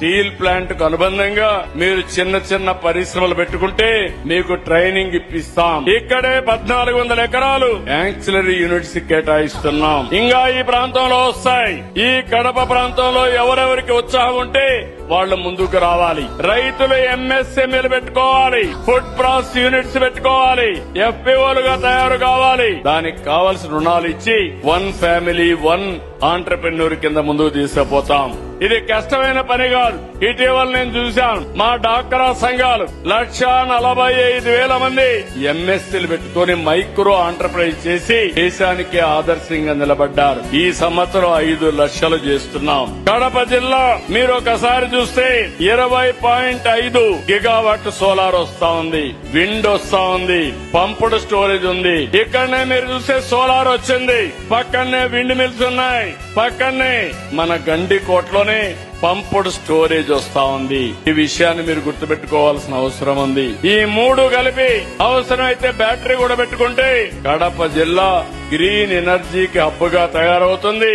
Steel plant కు అనుబంధంగా మీరు చిన్న చిన్న పరిశ్రమలు పెట్టుకుంటే మీకు ట్రైనింగ్ ఇప్పిస్తాం. ఇక్కడే 1400 ఎకరాలు యాంక్సిలరీ యూనిట్స్ కేటాయిస్తున్నాం. ఇంకా ఈ ప్రాంతంలో వస్తాయి. ఈ కడప ప్రాంతంలో ఎవరెవరికి ఉత్సాహం ఉంటే వాళ్ళు ముందుకు రావాలి. రైతులు ఎంఎస్ఎంఈలు పెట్టుకోవాలి, ఫుడ్ ప్రాసెస్ యూనిట్స్ పెట్టుకోవాలి, ఎఫ్పిఓలుగా తయారు కావాలి. దానికి కావలసిన రుణాలు ఇచ్చి వన్ ఫ్యామిలీ వన్ ఆంటర్ప్రెన్యూర్ కింద ముందుకు తీసుకుపోతాం. ఇది కష్టమైన పని కాదు. ఇటీవల నేను చూశాను, మా డాక్రా సంఘాలు 1,45,000 మంది ఎంఎస్సీలు పెట్టుకుని మైక్రో ఆంటర్ప్రైజ్ చేసి దేశానికి ఆదర్శంగా నిలబడ్డారు. ఈ సంవత్సరం 5 లక్షలు చేస్తున్నాం. కడప జిల్లా మీరు ఒకసారి చూస్తే 20.5 గిగావాట్ సోలార్ వస్తా ఉంది, విండ్ వస్తా ఉంది, పంపుడు స్టోరేజ్ ఉంది. ఇక్కడనే మీరు చూస్తే సోలార్ వచ్చింది, పక్కనే విండ్ మిల్స్ ఉన్నాయి, పక్కనే మన గండికోటలోనే పంపుడు స్టోరేజ్ వస్తా ఉంది. ఈ విషయాన్ని మీరు గుర్తుపెట్టుకోవాల్సిన అవసరం ఉంది. ఈ 3 కలిపి అవసరమైతే బ్యాటరీ కూడా పెట్టుకుంటే కడప జిల్లా గ్రీన్ ఎనర్జీకి హబ్ గా తయారవుతుంది.